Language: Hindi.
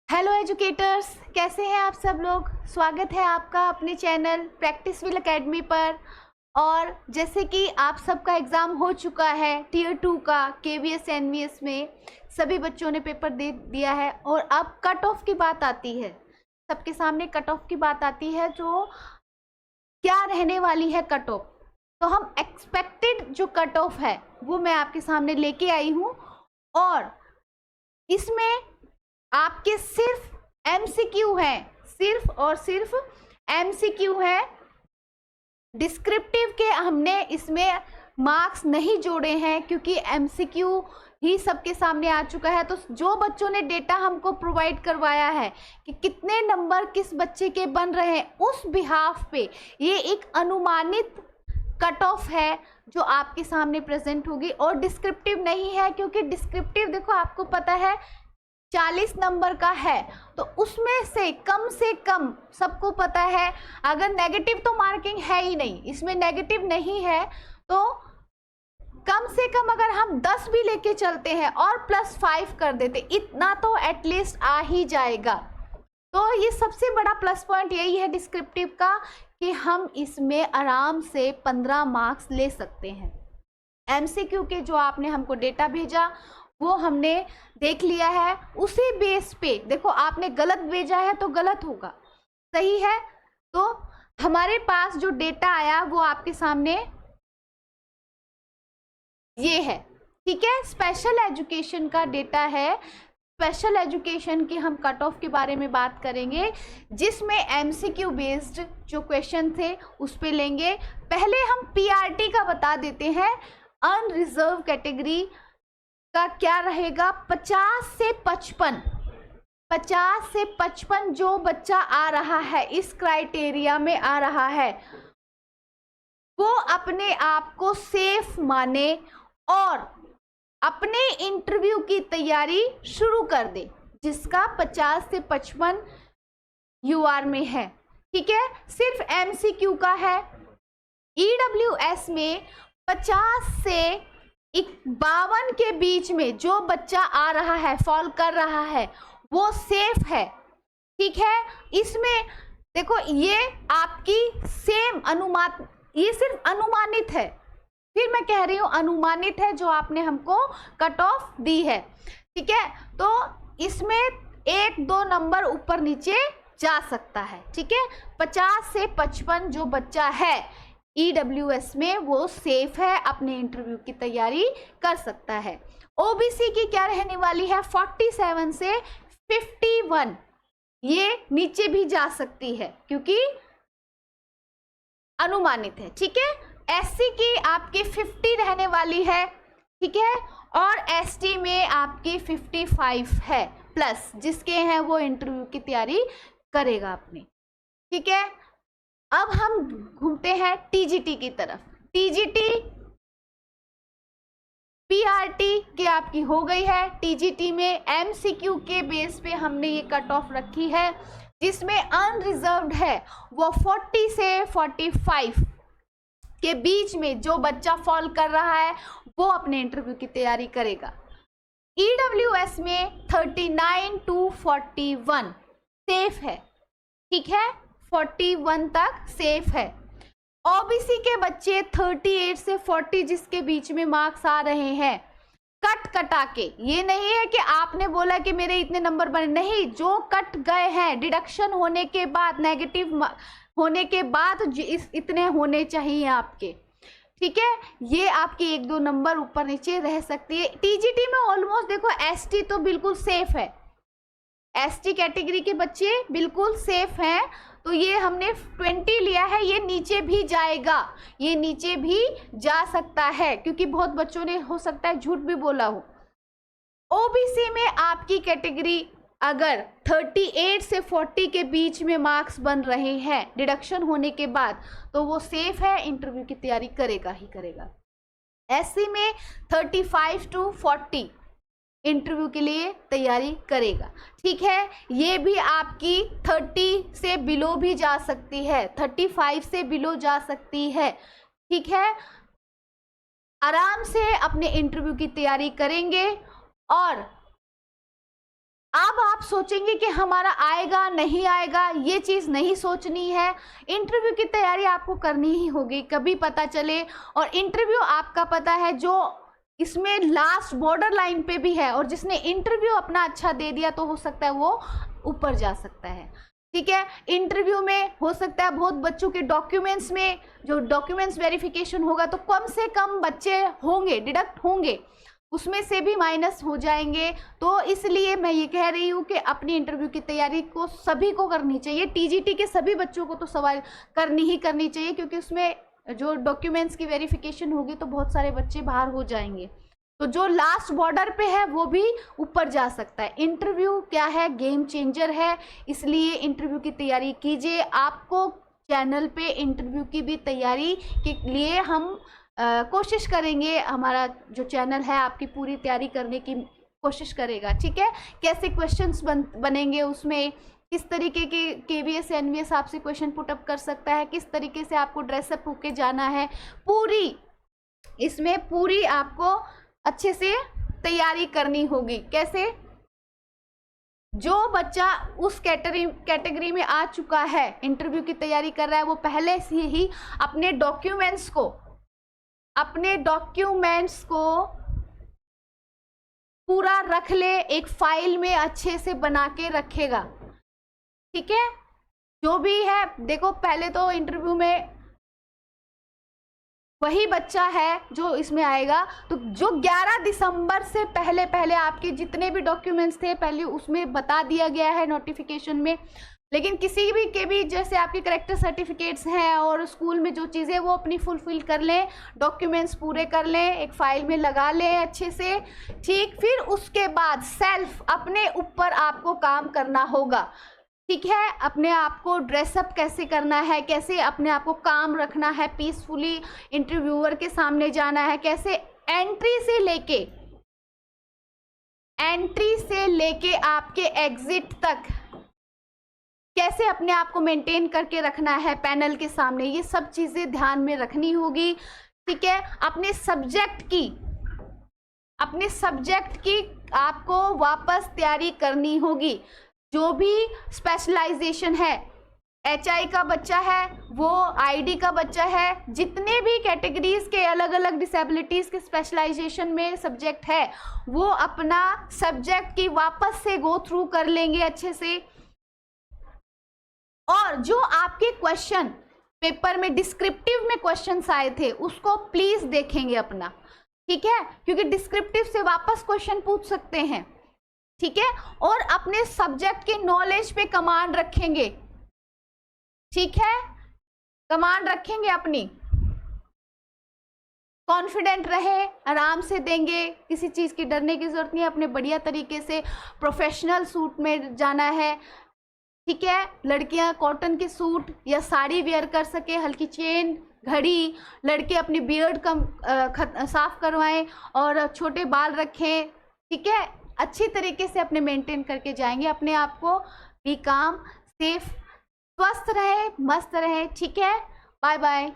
हेलो एजुकेटर्स, कैसे हैं आप सब लोग। स्वागत है आपका अपने चैनल प्रैक्टिस व्हील एकेडमी पर। और जैसे कि आप सबका एग्ज़ाम हो चुका है टियर 2 का केवीएस एनवीएस में, सभी बच्चों ने पेपर दे दिया है और अब कट ऑफ की बात आती है। सबके सामने कट ऑफ की बात आती है, जो क्या रहने वाली है कट ऑफ। तो हम एक्सपेक्टेड जो कट ऑफ है वो मैं आपके सामने लेके आई हूँ और इसमें आपके सिर्फ एमसीक्यू हैं, सिर्फ और सिर्फ एमसीक्यू है। डिस्क्रिप्टिव के हमने इसमें मार्क्स नहीं जोड़े हैं क्योंकि एमसीक्यू ही सबके सामने आ चुका है। तो जो बच्चों ने डेटा हमको प्रोवाइड करवाया है कि कितने नंबर किस बच्चे के बन रहे हैं, उस बिहाफ पे ये एक अनुमानित कट ऑफ है जो आपके सामने प्रेजेंट होगी और डिस्क्रिप्टिव नहीं है। क्योंकि डिस्क्रिप्टिव देखो आपको पता है 40 नंबर का है, तो उसमें से कम सबको पता है, अगर नेगेटिव तो मार्किंग है ही नहीं, इसमें नेगेटिव नहीं है, तो कम से कम अगर हम 10 भी लेके चलते हैं और +5 कर देते, इतना तो एटलीस्ट आ ही जाएगा। तो ये सबसे बड़ा प्लस पॉइंट यही है डिस्क्रिप्टिव का कि हम इसमें आराम से 15 मार्क्स ले सकते हैं। एमसीक्यू के जो आपने हमको डेटा भेजा वो हमने देख लिया है, उसी बेस पे देखो आपने गलत भेजा है तो गलत होगा, सही है। तो हमारे पास जो डेटा आया वो आपके सामने ये है, ठीक है। स्पेशल एजुकेशन का डेटा है। स्पेशल एजुकेशन के हम कट ऑफ के बारे में बात करेंगे, जिसमें एमसीक्यू बेस्ड जो क्वेश्चन थे उस पे लेंगे। पहले हम पीआरटी का बता देते हैं। अनरिजर्व कैटेगरी का क्या रहेगा, 50 से 55 जो बच्चा आ रहा है, इस क्राइटेरिया में आ रहा है, वो अपने आप को सेफ माने और अपने इंटरव्यू की तैयारी शुरू कर दे, जिसका 50 से 55 यूआर में है, ठीक है। सिर्फ एमसीक्यू का है। ईडब्ल्यूएस में 50 से 52 के बीच में जो बच्चा आ रहा है, फॉल कर रहा है, वो सेफ है, ठीक है। इसमें देखो ये आपकी सेम अनुमान, ये सिर्फ अनुमानित है, फिर मैं कह रही हूं अनुमानित है जो आपने हमको कट ऑफ दी है, ठीक है। तो इसमें 1-2 नंबर ऊपर नीचे जा सकता है, ठीक है। 50 से 55 जो बच्चा है ईडब्ल्यूएस में वो सेफ है, अपने इंटरव्यू की तैयारी कर सकता है। ओबीसी की क्या रहने वाली है, 47 से 51, ये नीचे भी जा सकती है क्योंकि अनुमानित है, ठीक है। एससी की आपकी 50 रहने वाली है, ठीक है। और एसटी में आपकी 55 है प्लस, जिसके हैं वो इंटरव्यू की तैयारी करेगा अपनी, ठीक है। अब हम घूमते हैं टीजीटी की तरफ। टीजीटी पीआरटी की आपकी हो गई है। टीजीटी में एमसीक्यू के बेस पे हमने ये कट ऑफ रखी है, जिसमें अनरिजर्व्ड है वो 40 से 45 के बीच में जो बच्चा फॉल कर रहा है वो अपने इंटरव्यू की तैयारी करेगा। ईडब्ल्यूएस में 39 to 41 सेफ है, ठीक है, 41 तक सेफ है। ओबीसी के बच्चे 38 से 40 जिसके बीच में मार्क्स आ रहे हैं, कट कटा के, ये नहीं है कि आपने बोला कि मेरे इतने नंबर बने, नहीं, जो कट गए हैं डिडक्शन होने के बाद, नेगेटिव होने के बाद इतने होने चाहिए आपके, ठीक है। ये आपके 1-2 नंबर ऊपर नीचे रह सकती है। टीजीटी में ऑलमोस्ट देखो एसटी तो बिल्कुल सेफ है, एसटी कैटेगरी के बच्चे बिल्कुल सेफ हैं। तो ये हमने 20 लिया है, ये नीचे भी जाएगा, ये नीचे भी जा सकता है क्योंकि बहुत बच्चों ने हो सकता है झूठ भी बोला हो। ओबीसी में आपकी कैटेगरी अगर 38 से 40 के बीच में मार्क्स बन रहे हैं डिडक्शन होने के बाद, तो वो सेफ है, इंटरव्यू की तैयारी करेगा ही करेगा। एससी में 35 to 40 इंटरव्यू के लिए तैयारी करेगा, ठीक है। ये भी आपकी 30 से बिलो भी जा सकती है, 35 से बिलो जा सकती है, ठीक है। आराम से अपने इंटरव्यू की तैयारी करेंगे। और अब अब आप सोचेंगे कि हमारा आएगा नहीं आएगा, ये चीज़ नहीं सोचनी है। इंटरव्यू की तैयारी आपको करनी ही होगी, कभी पता चले। और इंटरव्यू आपका पता है जो इसमें लास्ट बॉर्डर लाइन पे भी है, और जिसने इंटरव्यू अपना अच्छा दे दिया तो हो सकता है वो ऊपर जा सकता है। ठीक है, इंटरव्यू में हो सकता है बहुत बच्चों के डॉक्यूमेंट्स में जो डॉक्यूमेंट्स वेरिफिकेशन होगा तो कम से कम बच्चे होंगे, डिडक्ट होंगे, उसमें से भी माइनस हो जाएंगे। तो इसलिए मैं ये कह रही हूँ कि अपनी इंटरव्यू की तैयारी को सभी को करनी चाहिए। टीजीटी के सभी बच्चों को तो सवाल करनी ही करनी चाहिए, क्योंकि उसमें जो डॉक्यूमेंट्स की वेरिफिकेशन होगी तो बहुत सारे बच्चे बाहर हो जाएंगे। तो जो लास्ट बॉर्डर पे है वो भी ऊपर जा सकता है। इंटरव्यू क्या है, गेम चेंजर है, इसलिए इंटरव्यू की तैयारी कीजिए। आपको चैनल पे इंटरव्यू की भी तैयारी के लिए हम कोशिश करेंगे, हमारा जो चैनल है आपकी पूरी तैयारी करने की कोशिश करेगा। ठीक है, कैसे क्वेश्चंस बनेंगे, उसमें किस तरीके के KVS NVS आपसे क्वेश्चन पुटअप कर सकता है, किस तरीके से आपको ड्रेसअप होके जाना है, पूरी इसमें पूरी आपको अच्छे से तैयारी करनी होगी। कैसे, जो बच्चा उस कैटेगरी में आ चुका है, इंटरव्यू की तैयारी कर रहा है, वो पहले से ही अपने डॉक्यूमेंट्स को पूरा रख ले, एक फाइल में अच्छे से बना के रखेगा। ठीक है, जो भी है, देखो पहले तो इंटरव्यू में वही बच्चा है जो इसमें आएगा, तो जो 11 दिसंबर से पहले आपके जितने भी डॉक्यूमेंट्स थे पहले उसमें बता दिया गया है नोटिफिकेशन में। लेकिन किसी भी के भी जैसे आपके करेक्टर सर्टिफिकेट्स हैं और स्कूल में जो चीज़ें वो अपनी फुलफिल कर लें, डॉक्यूमेंट्स पूरे कर लें, एक फाइल में लगा लें अच्छे से। ठीक, फिर उसके बाद सेल्फ अपने ऊपर आपको काम करना होगा। ठीक है, अपने आप को ड्रेसअप कैसे करना है, कैसे अपने आप को काम रखना है, पीसफुली इंटरव्यूअर के सामने जाना है, कैसे एंट्री से लेके आपके एग्जिट तक कैसे अपने आप को मेंटेन करके रखना है पैनल के सामने, ये सब चीज़ें ध्यान में रखनी होगी। ठीक है, अपने सब्जेक्ट की आपको वापस तैयारी करनी होगी। जो भी स्पेशलाइजेशन है, HI का बच्चा है, वो ID का बच्चा है, जितने भी कैटेगरीज के अलग अलग डिसेबिलिटीज़ के स्पेशलाइजेशन में सब्जेक्ट है, वो अपना सब्जेक्ट की वापस से गो थ्रू कर लेंगे अच्छे से। और जो आपके क्वेश्चन पेपर में डिस्क्रिप्टिव में क्वेश्चंस आए थे उसको प्लीज देखेंगे अपना। ठीक है, क्योंकि डिस्क्रिप्टिव से वापस क्वेश्चन पूछ सकते हैं। ठीक है, और अपने सब्जेक्ट के नॉलेज पे कमांड रखेंगे। ठीक है, कमांड रखेंगे अपनी, कॉन्फिडेंट रहे, आराम से देंगे, किसी चीज़ की डरने की जरूरत नहीं है, अपने बढ़िया तरीके से प्रोफेशनल सूट में जाना है। ठीक है, लड़कियां कॉटन के सूट या साड़ी वेयर कर सके, हल्की चेन, घड़ी, लड़के अपनी बियर्ड साफ करवाएं और छोटे बाल रखें। ठीक है, अच्छी तरीके से अपने मेंटेन करके जाएंगे, अपने आप को भी काम, सेफ, स्वस्थ रहे, मस्त रहे। ठीक है, बाय बाय।